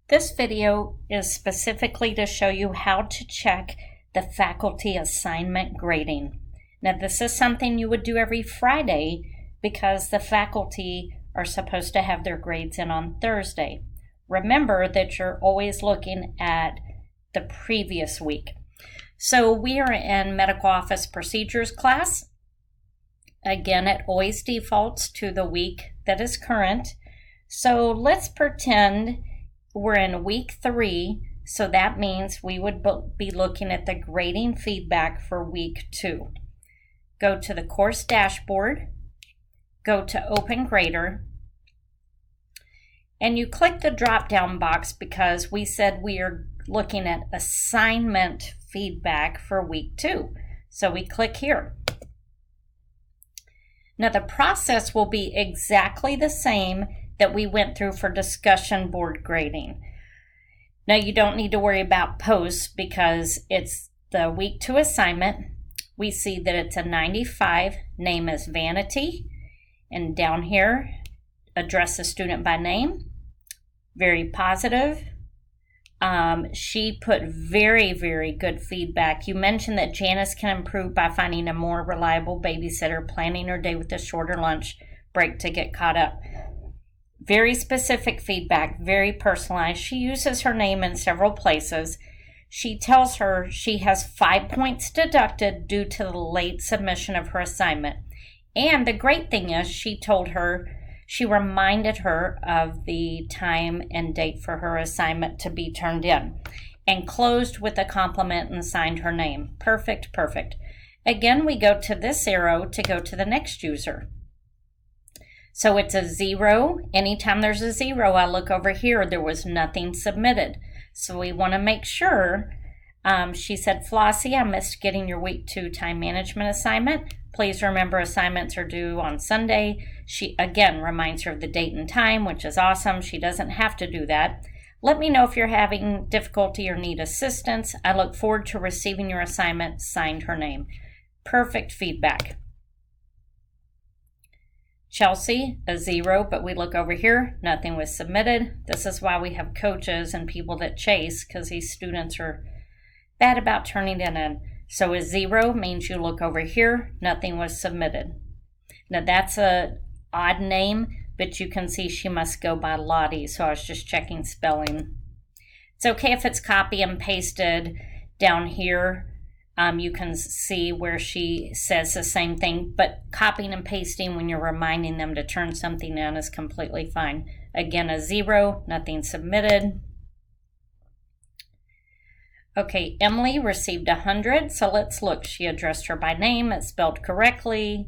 This video is specifically to show you how to check the faculty assignment grading. Now, this is something you would do every Friday because the faculty are supposed to have their grades in on Thursday. Remember that you're always looking at the previous week. So we are in medical office procedures class. Again, it always defaults to the week that is current. So let's pretend we're in week 3. So that means we would be looking at the grading feedback for week 2. Go to the course dashboard, go to Open Grader, and you click the drop-down box because we said we are looking at assignment feedback for week 2. So we click here. Now the process will be exactly the same that we went through for discussion board grading. Now you don't need to worry about posts because it's the week 2 assignment. We see that it's a 95, name is Vanity, and down here, address the student by name, very positive. She put very, very good feedback. You mentioned that Janice can improve by finding a more reliable babysitter, planning her day with a shorter lunch break to get caught up. Very specific feedback, very personalized. She uses her name in several places. She tells her she has 5 points deducted due to the late submission of her assignment. And the great thing is she reminded her of the time and date for her assignment to be turned in and closed with a compliment and signed her name. Perfect, perfect. Again, we go to this arrow to go to the next user. So it's a 0. Anytime there's a 0, I look over here, there was nothing submitted. So we want to make sure. She said, Flossie, I missed getting your week 2 time management assignment. Please remember assignments are due on Sunday. She again reminds her of the date and time, which is awesome. She doesn't have to do that. Let me know if you're having difficulty or need assistance. I look forward to receiving your assignment. Signed her name. Perfect feedback. Chelsea, a 0, but we look over here, nothing was submitted. This is why we have coaches and people that chase, because these students are bad about turning it in. So a 0 means you look over here, nothing was submitted. Now that's a odd name, but you can see she must go by Lottie, so I was just checking spelling. It's okay if it's copy and pasted down here. You can see where she says the same thing, but copying and pasting when you're reminding them to turn something in is completely fine. Again, a 0, nothing submitted. Okay, Emily received 100, so let's look. She addressed her by name, it's spelled correctly,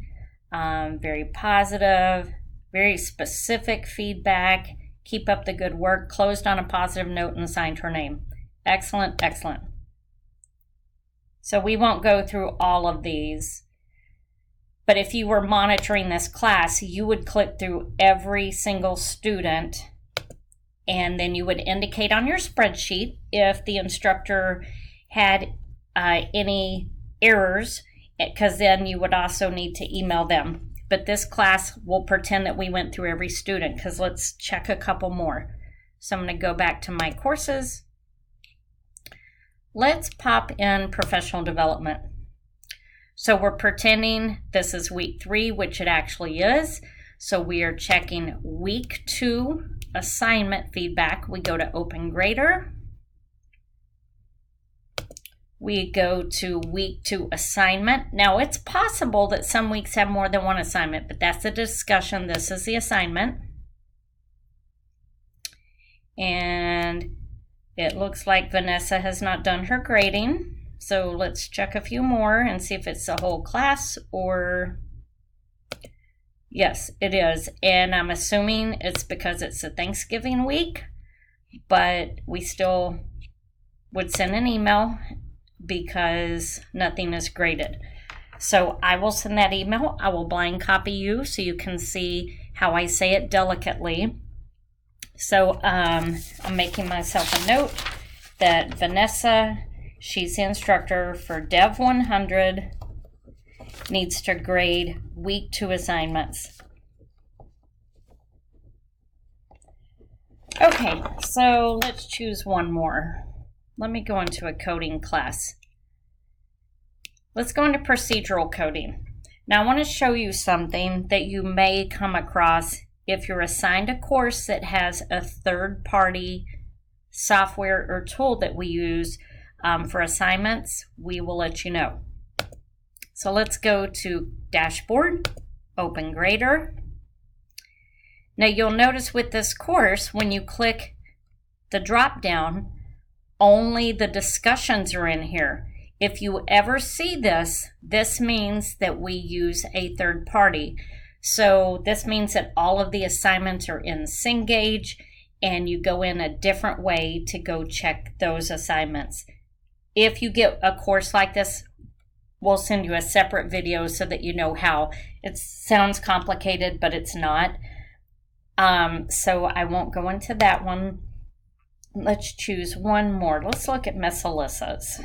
very positive, very specific feedback. Keep up the good work, closed on a positive note and signed her name. Excellent, excellent. So we won't go through all of these, but if you were monitoring this class, you would click through every single student, and then you would indicate on your spreadsheet if the instructor had any errors, because then you would also need to email them. But this class will pretend that we went through every student, because let's check a couple more. So I'm going to go back to my courses. Let's pop in professional development. So we're pretending this is week 3, which it actually is. So we are checking week 2 assignment feedback. We go to Open Grader. We go to week 2 assignment. Now it's possible that some weeks have more than one assignment, but that's a discussion. This is the assignment. And it looks like Vanessa has not done her grading. So let's check a few more and see if it's the whole class or... Yes, it is. And I'm assuming it's because it's a Thanksgiving week, but we still would send an email because nothing is graded. So I will send that email. I will blind copy you so you can see how I say it delicately. So I'm making myself a note that Vanessa, she's the instructor for Dev 100, needs to grade week 2 assignments. Okay, so let's choose one more. Let me go into a coding class. Let's go into procedural coding. Now I want to show you something that you may come across if you're assigned a course that has a third-party software or tool that we use for assignments. We will let you know. So let's go to Dashboard, Open Grader. Now you'll notice with this course, when you click the drop down, only the discussions are in here. If you ever see this, this means that we use a third party. So this means that all of the assignments are in Cengage, and you go in a different way to go check those assignments. If you get a course like this, we'll send you a separate video so that you know how. It sounds complicated, but it's not. So I won't go into that one. Let's choose one more. Let's look at Miss Alyssa's.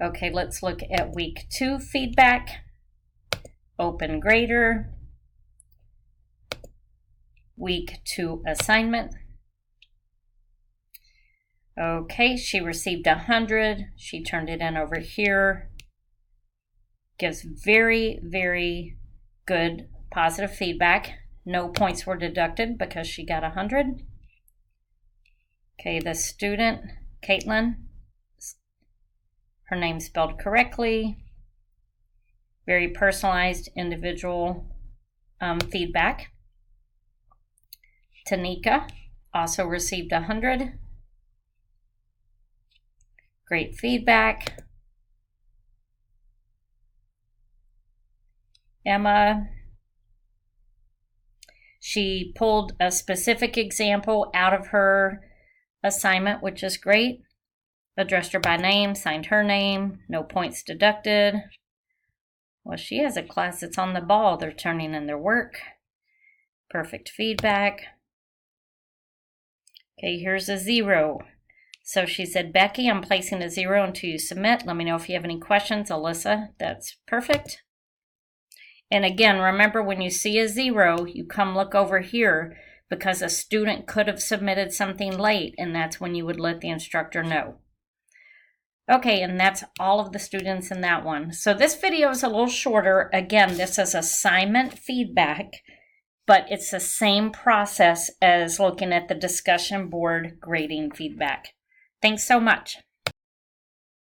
Okay, let's look at week 2 feedback. Open Grader. Week 2 assignment. Okay, she received 100. She turned it in over here. Gives very, very good positive feedback. No points were deducted because she got 100. Okay, the student, Caitlin, her name spelled correctly. Very personalized, individual feedback. Tanika also received 100. Great feedback. Emma, she pulled a specific example out of her assignment, which is great. Addressed her by name, signed her name, no points deducted. Well, she has a class that's on the ball. They're turning in their work. Perfect feedback. Okay, here's a 0. So she said, Becky, I'm placing a 0 until you submit. Let me know if you have any questions. Alyssa, that's perfect. And again, remember when you see a 0, you come look over here because a student could have submitted something late, and that's when you would let the instructor know. Okay, and that's all of the students in that one. So this video is a little shorter. Again, this is assignment feedback, but it's the same process as looking at the discussion board grading feedback. Thanks so much.